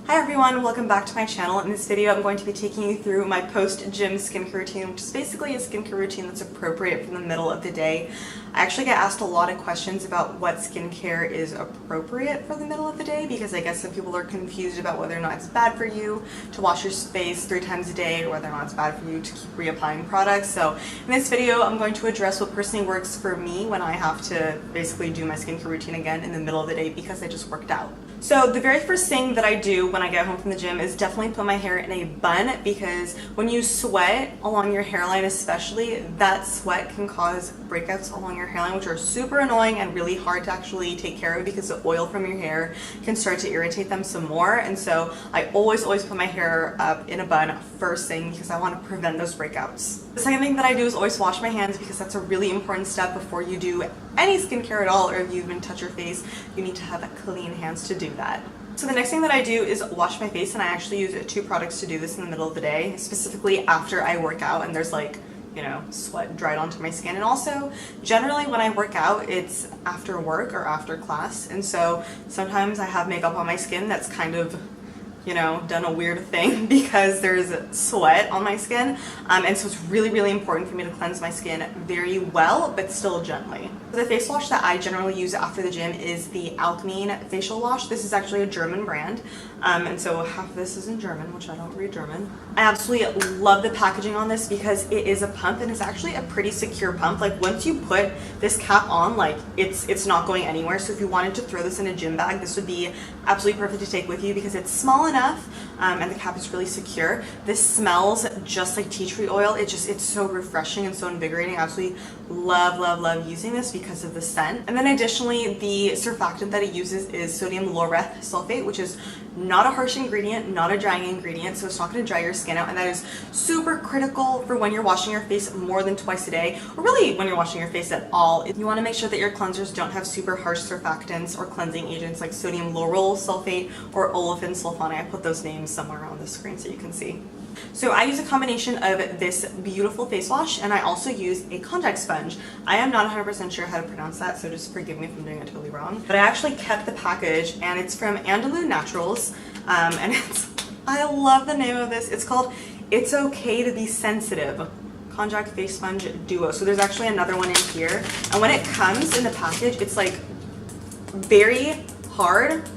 Hi everyone, welcome back to my channel. In this video I'm going to be taking you through my post-gym skincare routine, which is basically a skincare routine that's appropriate for the middle of the day. I actually get asked a lot of questions about what skincare is appropriate for the middle of the day because I guess some people are confused about whether or not it's bad for you to wash your face 3 times a day or whether or not it's bad for you to keep reapplying products. So in this video I'm going to address what personally works for me when I have to basically do my skincare routine again in the middle of the day because I just worked out. So the very first thing that I do when I get home from the gym is definitely put my hair in a bun, because when you sweat along your hairline especially, that sweat can cause breakouts along your hairline, which are super annoying and really hard to actually take care of because the oil from your hair can start to irritate them some more. And so I always put my hair up in a bun first thing because I want to prevent those breakouts. The second thing that I do is always wash my hands because that's a really important step before you do any skincare at all, or if you even touch your face, you need to have clean hands to do that. So the next thing that I do is wash my face, and I actually use 2 products to do this in the middle of the day, specifically after I work out and there's sweat dried onto my skin. And also generally when I work out it's after work or after class, and so sometimes I have makeup on my skin that's kind of done a weird thing because there's sweat on my skin, and so it's really important for me to cleanse my skin very well but still gently. The face wash that I generally use after the gym is the Alchemine facial wash. This is actually a German brand, and so half of this is in German, which I don't read German. I absolutely love the packaging on this because it is a pump, and it's actually a pretty secure pump. Like once you put this cap on, like it's not going anywhere. So if you wanted to throw this in a gym bag, this would be absolutely perfect to take with you because it's small enough, and the cap is really secure. This smells just like tea tree oil. It's so refreshing and so invigorating. I absolutely love using this because of the scent. And then additionally, the surfactant that it uses is sodium lauryl sulfate, which is not a harsh ingredient, not a drying ingredient, so it's not going to dry your skin out, and that is super critical for when you're washing your face more than twice a day, or really when you're washing your face at all. You want to make sure that your cleansers don't have super harsh surfactants or cleansing agents like sodium lauryl sulfate or olefin sulfonate. I put those names somewhere on the screen so you can see. So I use a combination of this beautiful face wash, and I also use a contact sponge. I am not 100% sure how to pronounce that, so just forgive me if I'm doing it totally wrong. But I actually kept the package, and it's from Andalou Naturals, and I love the name of this. It's called It's Okay to Be Sensitive Contact Face Sponge Duo. So there's actually another one in here, and when it comes in the package, it's like very hard.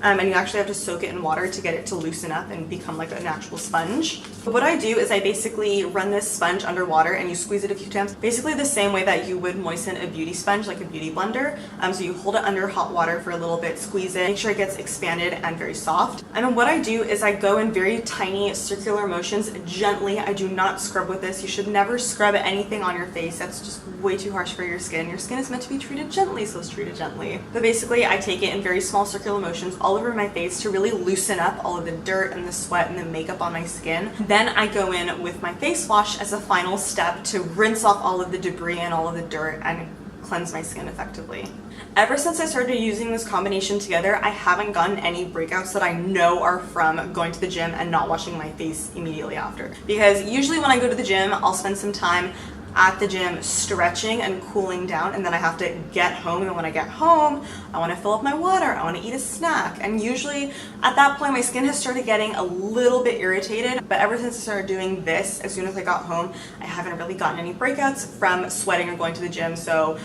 And you actually have to soak it in water to get it to loosen up and become like an actual sponge. But what I do is I basically run this sponge under water and you squeeze it a few times, basically the same way that you would moisten a beauty sponge, like a beauty blender. So you hold it under hot water for a little bit, squeeze it, make sure it gets expanded and very soft. And then what I do is I go in very tiny circular motions gently. I do not scrub with this. You should never scrub anything on your face. That's just way too harsh for your skin. Your skin is meant to be treated gently, so let's treat it gently. But basically I take it in very small circular motions all over my face to really loosen up all of the dirt and the sweat and the makeup on my skin. Then I go in with my face wash as a final step to rinse off all of the debris and all of the dirt and cleanse my skin effectively. Ever since I started using this combination together, I haven't gotten any breakouts that I know are from going to the gym and not washing my face immediately after. Because usually when I go to the gym, I'll spend some time at the gym stretching and cooling down, and then I have to get home, and when I get home I want to fill up my water, I want to eat a snack, and usually at that point my skin has started getting a little bit irritated. But ever since I started doing this, as soon as I got home, I haven't really gotten any breakouts from sweating or going to the gym, so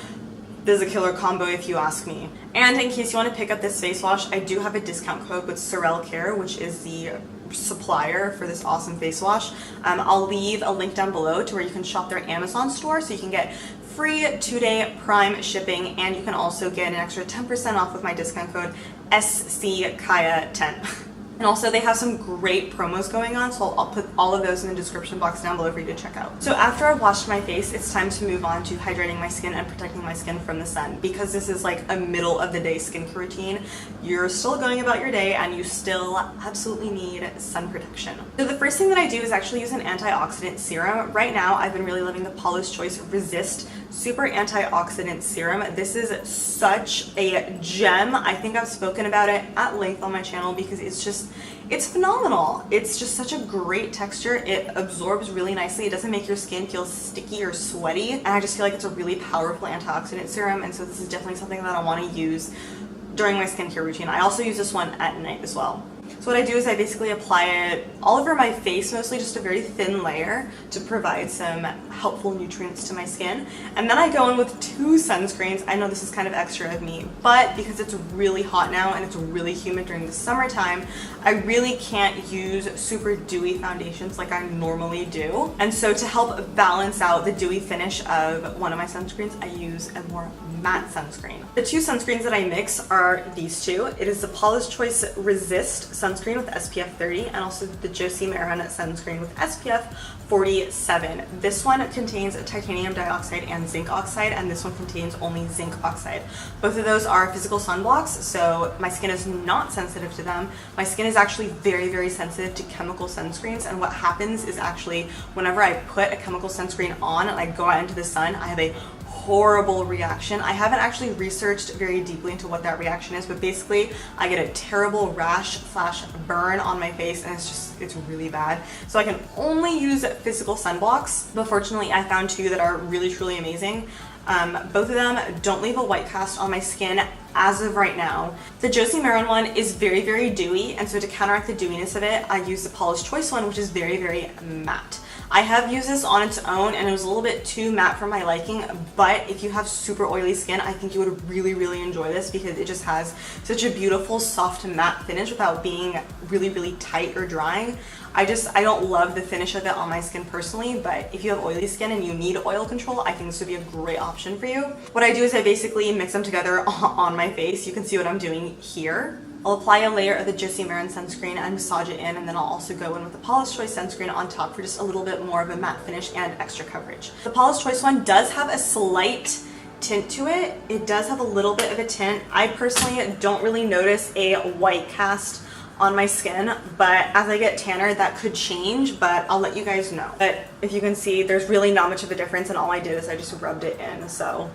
this is a killer combo if you ask me. And in case you want to pick up this face wash, I do have a discount code with Sorelle Care, which is the supplier for this awesome face wash. I'll leave a link down below to where you can shop their Amazon store, so you can get free 2-day Prime shipping, and you can also get an extra 10% off with my discount code SCKAYA10. And also they have some great promos going on, so I'll put all of those in the description box down below for you to check out. So after I've washed my face, it's time to move on to hydrating my skin and protecting my skin from the sun. Because this is like a middle of the day skincare routine, you're still going about your day and you still absolutely need sun protection. So the first thing that I do is actually use an antioxidant serum. Right now I've been really loving the Paula's Choice Resist Super Antioxidant Serum. This is such a gem. I think I've spoken about it at length on my channel because it's phenomenal. It's just such a great texture. It absorbs really nicely. It doesn't make your skin feel sticky or sweaty. And I just feel like it's a really powerful antioxidant serum. And so this is definitely something that I want to use during my skincare routine. I also use this one at night as well. So what I do is I basically apply it all over my face, mostly just a very thin layer to provide some helpful nutrients to my skin. And then I go in with 2 sunscreens. I know this is kind of extra of me, but because it's really hot now and it's really humid during the summertime, I really can't use super dewy foundations like I normally do. And so to help balance out the dewy finish of one of my sunscreens, I use a more matte sunscreen. The 2 sunscreens that I mix are these 2. It is the Paula's Choice Resist sunscreen with SPF 30 and also the Josie Maran sunscreen with SPF 47. This one contains titanium dioxide and zinc oxide, and this one contains only zinc oxide. Both of those are physical sunblocks, so my skin is not sensitive to them. My skin is actually very, very sensitive to chemical sunscreens, and what happens is actually whenever I put a chemical sunscreen on and I go out into the sun, I have a horrible reaction. I haven't actually researched very deeply into what that reaction is, but basically I get a terrible rash / burn on my face, and it's really bad. So I can only use physical sunblocks, but fortunately I found 2 that are really truly amazing. Both of them don't leave a white cast on my skin as of right now. The Josie Maran one is very, very dewy, and so to counteract the dewiness of it, I use the Paula's Choice one, which is very, very matte. I have used this on its own and it was a little bit too matte for my liking, but if you have super oily skin, I think you would really, really enjoy this because it just has such a beautiful soft matte finish without being really, really tight or drying. I don't love the finish of it on my skin personally, but if you have oily skin and you need oil control, I think this would be a great option for you. What I do is I basically mix them together on my face. You can see what I'm doing here. I'll apply a layer of the Josie Maran sunscreen and massage it in, and then I'll also go in with the Paula's Choice sunscreen on top for just a little bit more of a matte finish and extra coverage. The Paula's Choice one does have a slight tint to it. It does have a little bit of a tint. I personally don't really notice a white cast on my skin, but as I get tanner that could change, but I'll let you guys know. But if you can see, there's really not much of a difference, and all I did is I just rubbed it in. So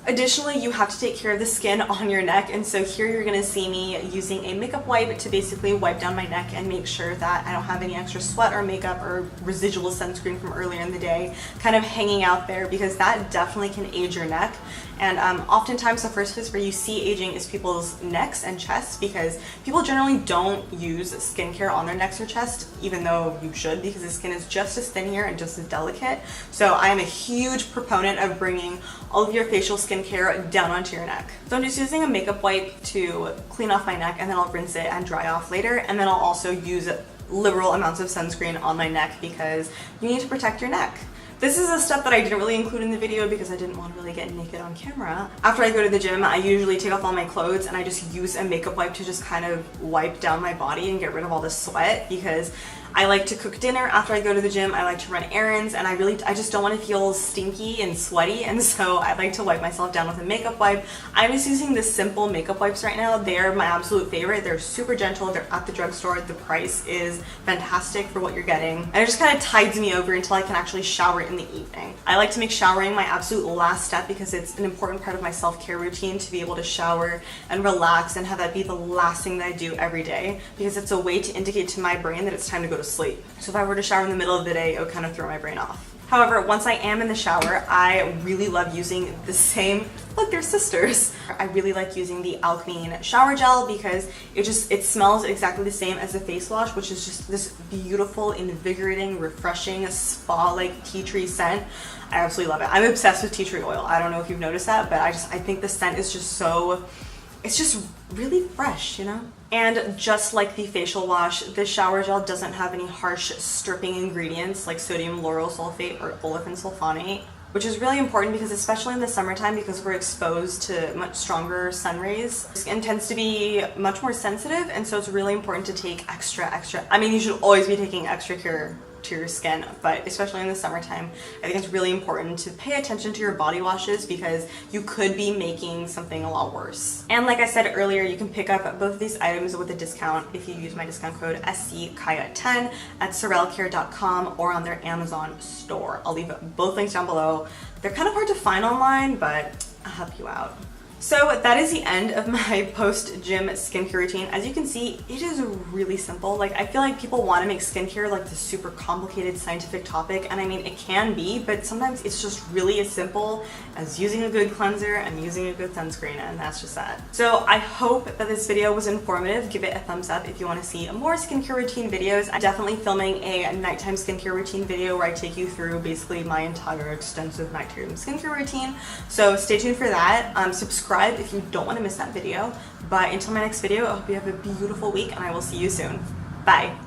additionally, you have to take care of the skin on your neck, and so here you're going to see me using a makeup wipe to basically wipe down my neck and make sure that I don't have any extra sweat or makeup or residual sunscreen from earlier in the day kind of hanging out there, because that definitely can age your neck. And oftentimes the first place where you see aging is people's necks and chests, because people generally don't use skincare on their necks or chest, even though you should, because the skin is just as thin here and just as delicate. So I am a huge proponent of bringing all of your facial skincare down onto your neck. So I'm just using a makeup wipe to clean off my neck, and then I'll rinse it and dry off later, and then I'll also use liberal amounts of sunscreen on my neck because you need to protect your neck. This is a step that I didn't really include in the video because I didn't want to really get naked on camera. After I go to the gym, I usually take off all my clothes and I just use a makeup wipe to just kind of wipe down my body and get rid of all the sweat, because I like to cook dinner after I go to the gym. I like to run errands, and I just don't want to feel stinky and sweaty, and so I like to wipe myself down with a makeup wipe. I'm just using the simple makeup wipes right now. They're my absolute favorite. They're super gentle. They're at the drugstore. The price is fantastic for what you're getting, and it just kind of tides me over until I can actually shower in the evening. I like to make showering my absolute last step because it's an important part of my self-care routine to be able to shower and relax and have that be the last thing that I do every day, because it's a way to indicate to my brain that it's time to go to sleep. So if I were to shower in the middle of the day, it would kind of throw my brain off. However, once I am in the shower, I really love using the same, look, they're sisters. I really like using the Alkene shower gel because it smells exactly the same as the face wash, which is just this beautiful, invigorating, refreshing, spa-like tea tree scent. I absolutely love it. I'm obsessed with tea tree oil. I don't know if you've noticed that, but I think the scent is just so, it's just really fresh, you know? And just like the facial wash, the shower gel doesn't have any harsh stripping ingredients like sodium lauryl sulfate or olefin sulfonate, which is really important because especially in the summertime, because we're exposed to much stronger sun rays, skin tends to be much more sensitive, and so it's really important to take extra, I mean, you should always be taking extra care to your skin, but especially in the summertime, I think it's really important to pay attention to your body washes because you could be making something a lot worse. And like I said earlier, you can pick up both of these items with a discount if you use my discount code SCKAYA10 at sorellecare.com or on their Amazon store. I'll leave both links down below. They're kind of hard to find online, but I'll help you out. So that is the end of my post-gym skincare routine. As you can see, it is really simple. Like, I feel like people want to make skincare like this super complicated scientific topic, and I mean, it can be, but sometimes it's just really as simple as using a good cleanser and using a good sunscreen, and that's just that. So I hope that this video was informative. Give it a thumbs up if you want to see more skincare routine videos. I'm definitely filming a nighttime skincare routine video where I take you through basically my entire extensive nighttime skincare routine. So stay tuned for that. Subscribe if you don't want to miss that video. But until my next video, I hope you have a beautiful week, and I will see you soon. Bye.